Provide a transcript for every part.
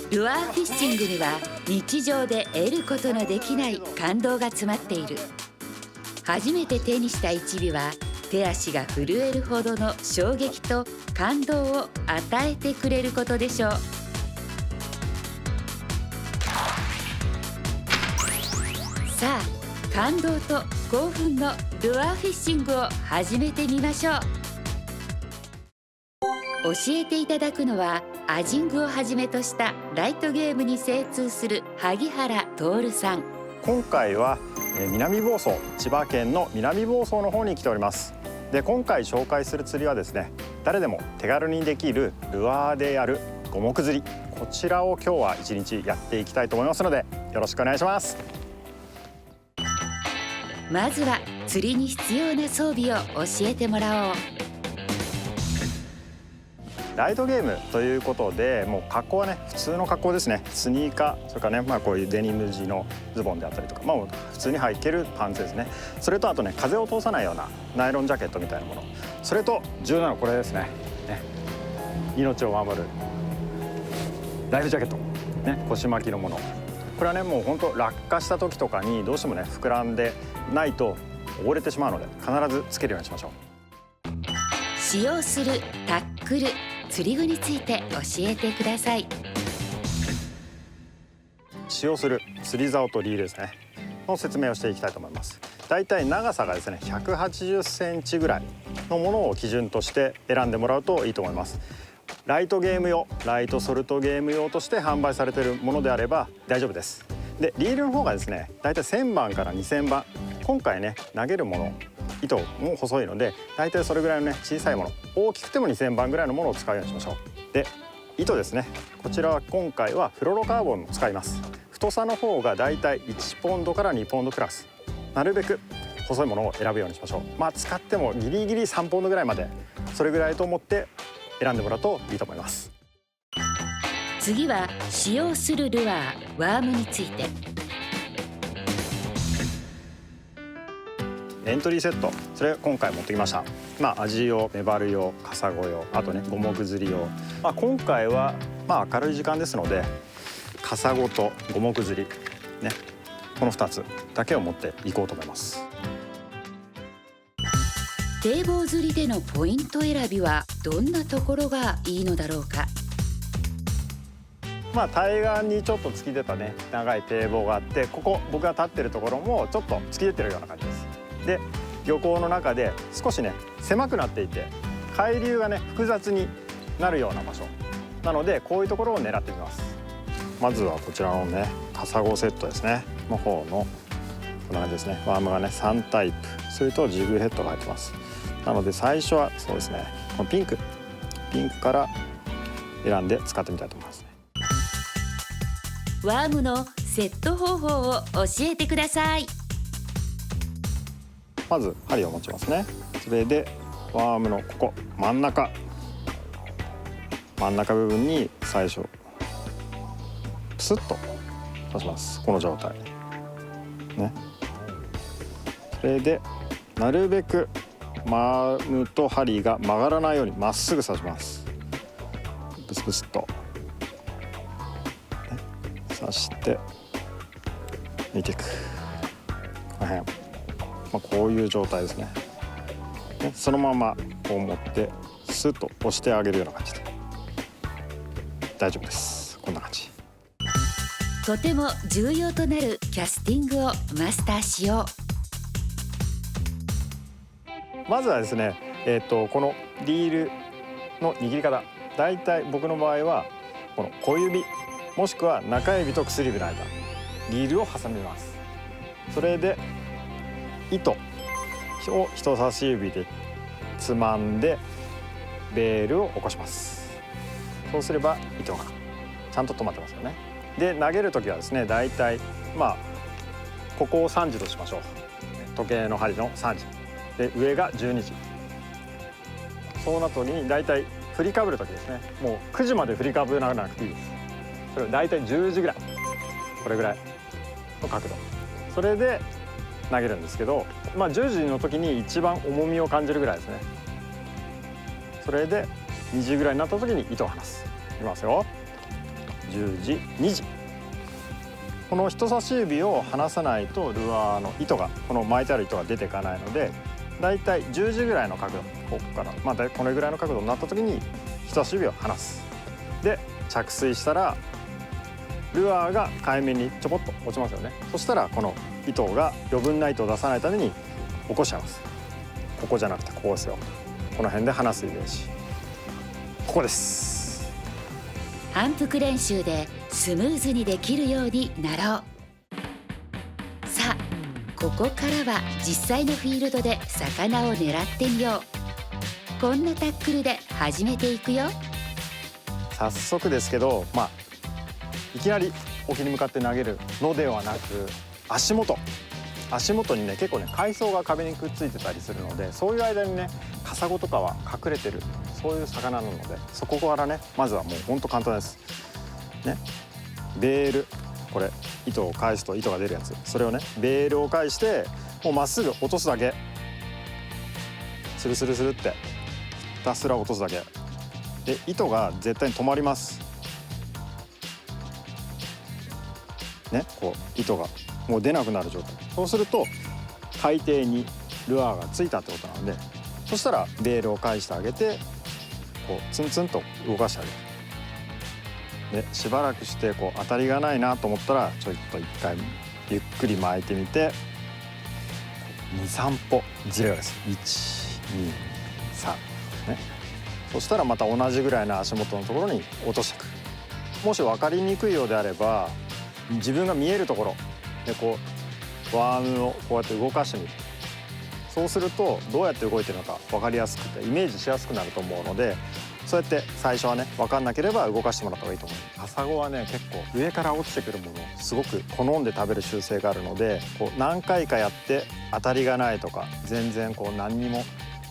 ルアーフィッシングには日常で得ることのできない感動が詰まっている。初めて手にした1尾は手足が震えるほどの衝撃と感動を与えてくれることでしょう。さあ、感動と興奮のルアーフィッシングを始めてみましょう。教えていただくのはアジングをはじめとしたライトゲームに精通する萩原徹さん。今回は南房総、千葉県の南房総の方に来ております。で、今回紹介する釣りはですね、誰でも手軽にできるルアーでやる五目釣り、こちらを今日は一日やっていきたいと思いますので、よろしくお願いします。まずは釣りに必要な装備を教えてもらおう。ライトゲームということで、もう格好はね、普通の格好ですね。スニーカー、それからね、こういうデニム地のズボンであったりとか、普通に履けるパンツですね。それとあとね、風を通さないようなナイロンジャケットみたいなもの。それと重要なのはこれですね。命を守るライフジャケット、腰巻きのもの。これはね、もう本当落下した時とかにどうしてもね、膨らんでないと溺れてしまうので、必ずつけるようにしましょう。使用するタックル、釣り具について教えてください。使用する釣り竿とリールですねの説明をしていきたいと思います。だいたい長さがですね180センチぐらいのものを基準として選んでもらうといいと思います。ライトゲーム用、ライトソルトゲーム用として販売されているものであれば大丈夫です。で、リールの方がですね、だいたい1000番から2000番。今回ね、投げるもの糸も細いので、だいたいそれぐらいのね、小さいもの、大きくても2000番ぐらいのものを使うようにしましょう。で、糸ですね、こちらは今回はフロロカーボンを使います。太さの方がだいたい1ポンドから2ポンドクラス。なるべく細いものを選ぶようにしましょう。使ってもギリギリ3ポンドぐらいまで、それぐらいと思って選んでもらうといいと思います。次は使用するルアー、ワームについて。エントリーセット、それ今回持ってきました。アジ用、メバル用、カサゴ用、あとね、五目釣り用。今回は明るい時間ですので、カサゴと五目釣りね、この2つだけを持っていこうと思います。堤防釣りでのポイント選びはどんなところがいいのだろうか。対岸にちょっと突き出たね、長い堤防があって、ここ僕が立ってるところもちょっと突き出てるような感じです。で、漁港の中で少しね、狭くなっていて海流がね、複雑になるような場所なので、こういうところを狙ってみます。まずはこちらのね、カサゴセットですねの方のこんな感じですね。ワームがね3タイプ、それとジグヘッドが入ってます。なので最初はそうですね、このピンクから選んで使ってみたいと思います。ワームのセット方法を教えてください。まず針を持ちますね。それでワームのここ真ん中部分に最初プスッと刺します。この状態ね。それでなるべくワームと針が曲がらないようにまっすぐ刺します。ブスブスっと、刺して抜いていく。この辺、こういう状態ですね。そのままこう持ってスッと押してあげるような感じで大丈夫です。こんな感じ。とても重要となるキャスティングをマスターしよう。まずはですね、このリールの握り方、だいたい僕の場合はこの小指もしくは中指と薬指の間、リールを挟みます。それで糸を人差し指でつまんでベールを起こします。そうすれば糸がちゃんと止まってますよね。で、投げる時はですね、だいたいここを3時としましょう。時計の針の3時で、上が12時。そうなった時にだいたい振りかぶる時ですね、もう9時まで振りかぶらなくていいです。それをだいたい10時ぐらい、これぐらいの角度、それで投げるんですけど、10時の時に一番重みを感じるぐらいですね。それで2時ぐらいになった時に糸を離す。いきますよ。10 10時2時。この人差し指を離さないとルアーの糸が、この巻いてある糸が出ていかないので、だいたい10時ぐらいの角度、ここからまあこれぐらいの角度になった時に人差し指を離す。で着水したらルアーが海面にちょこっと落ちますよね。そしたらこの糸が余分な糸を出さないために起こしちゃいます。ここじゃなくてここですよ。この辺で離すイメージ。ここです。反復練習でスムーズにできるようになろう。さあここからは実際のフィールドで魚を狙ってみよう。こんなタックルで始めていくよ。早速ですけど、いきなり沖に向かって投げるのではなく、足元にね結構ね海藻が壁にくっついてたりするので、そういう間にねカサゴとかは隠れてる、そういう魚なので、そこからねまずはもうほんと簡単ですね。ベール、これ糸を返すと糸が出るやつ、それをねベールを返してもうまっすぐ落とすだけ。スルスルスルってひたすら落とすだけで、糸が絶対に止まりますね。こう糸がもう出なくなる状態。そうすると海底にルアーがついたってことなので、そしたらベールを返してあげて、こうツンツンと動かしてあげる。でしばらくしてこう当たりがないなと思ったら、ちょいと一回ゆっくり巻いてみて、23歩ずれです。123ね。そしたらまた同じぐらいの足元のところに落としていく。もし分かりにくいようであれば、自分が見えるところでこうワームをこうやって動かしてみる。そうするとどうやって動いてるのか分かりやすくてイメージしやすくなると思うので、そうやって最初はね分かんなければ動かしてもらった方がいいと思う。カサゴはね結構上から落ちてくるものをすごく好んで食べる習性があるので、こう何回かやって当たりがないとか、全然こう何にも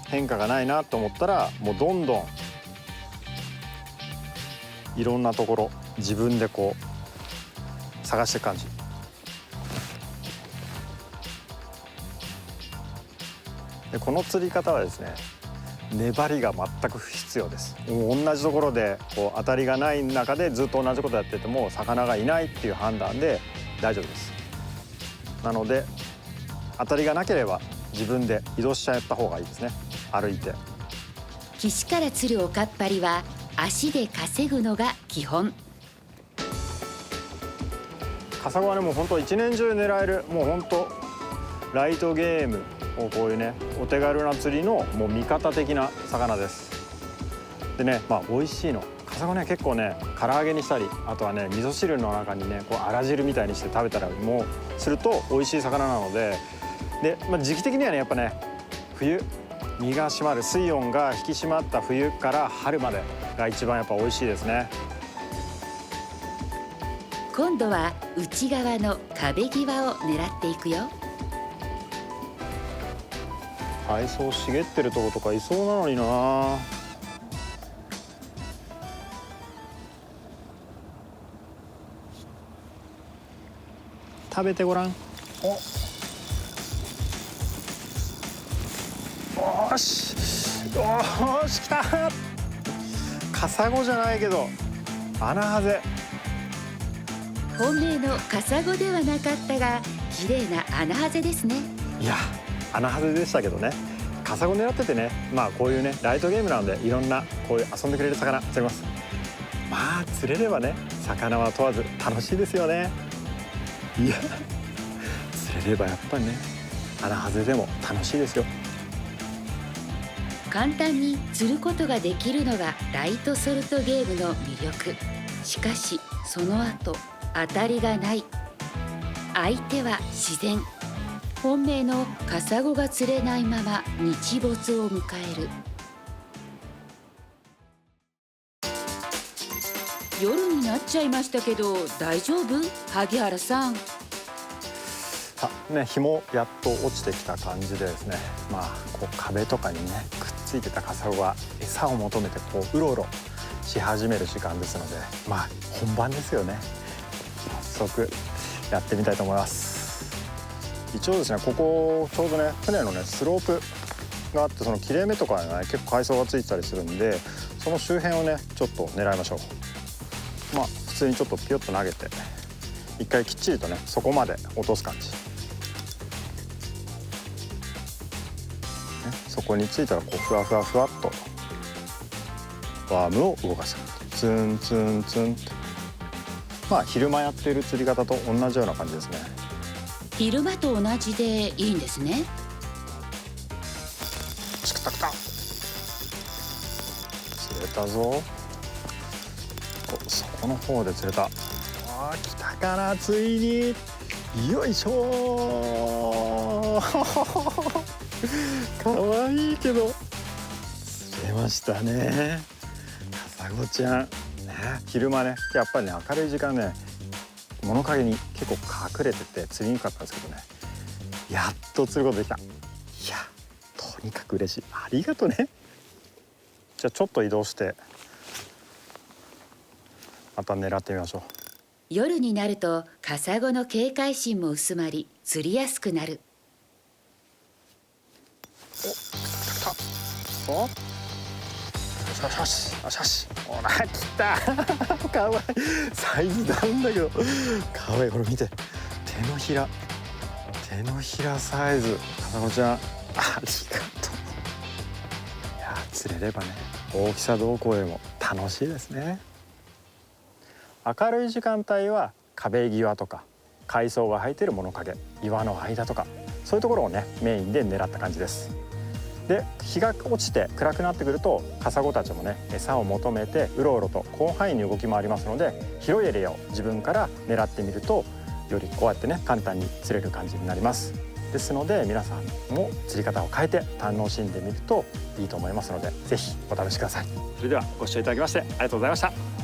変化がないなと思ったら、もうどんどんいろんなところ自分でこう探していく感じ。でこの釣り方はですね、粘りが全く不必要です。もう同じところでこう当たりがない中でずっと同じことやってても魚がいないっていう判断で大丈夫です。なので当たりがなければ自分で移動しちゃった方がいいですね。歩いて。岸から釣るおかっぱりは足で稼ぐのが基本。カサゴはねもう本当一年中狙える、もう本当ライトゲームをこういうねお手軽な釣りのもう味方的な魚です。でね美味しいの。カサゴね結構ね唐揚げにしたり、あとはね味噌汁の中にねこうあら汁みたいにして食べたらもうすると美味しい魚なので、時期的にはねやっぱね冬身が締まる、水温が引き締まった冬から春までが一番やっぱ美味しいですね。今度は内側の壁際を狙っていくよ。海藻茂ってるとことかいそうなのにな。食べてごらん。お、よしよし、来た。カサゴじゃないけどアナハゼ。本命のカサゴではなかったが綺麗なアナハゼですね。いやアナハゼでしたけどね、カサゴ狙っててね、こういうねライトゲームなのでいろんなこういう遊んでくれる魚釣れます。釣れればね魚は問わず楽しいですよね。いや釣れればやっぱりねアナハゼでも楽しいですよ。簡単に釣ることができるのがライトソルトゲームの魅力。しかしその後当たりがない。相手は自然。本命のカサゴが釣れないまま日没を迎える。夜になっちゃいましたけど大丈夫？萩原さん。日もやっと落ちてきた感じでですね、こう壁とかにねくっついてたカサゴが餌を求めてこううろうろし始める時間ですので、本番ですよね。早速やってみたいと思います。一応ですね、ここちょうどね船のねスロープがあって、その切れ目とかにね結構海藻がついてたりするんで、その周辺をねちょっと狙いましょう。普通にちょっとピヨッと投げて一回きっちりとねそこまで落とす感じ、ね、そこについたらこうふわふわふわっとワームを動かす、ツンツンツンって、まあ昼間やっている釣り方と同じような感じですね。昼間と同じでいいんですね。チクタクタ釣れたぞ。お、そこの方で釣れた。あー来たかな、ついに。よいしょーかわいいけど釣れましたね、カサゴちゃんね。昼間ねやっぱりね明るい時間ね物陰に結構隠れてて釣りにくかったんですけどね、やっと釣ることできた。いやとにかく嬉しい、ありがとね。じゃあちょっと移動してまた狙ってみましょう。夜になるとカサゴの警戒心も薄まり釣りやすくなる。お、来た来た。お、よしよしよしよしよし。ほら来たかわいいサイズなんだけどかわいい。これ見て、手のひらサイズ。カサゴちゃんありがとう。いや釣れればね大きさどうこうよりも楽しいですね。明るい時間帯は壁際とか海藻が生えている物陰、岩の間とかそういうところをねメインで狙った感じです。で日が落ちて暗くなってくるとカサゴたちもね餌を求めてうろうろと広範囲に動き回りますので、広いエリアを自分から狙ってみるとよりこうやってね簡単に釣れる感じになります。ですので皆さんも釣り方を変えて楽しんでみるといいと思いますので、ぜひお試しください。それではご視聴いただきましてありがとうございました。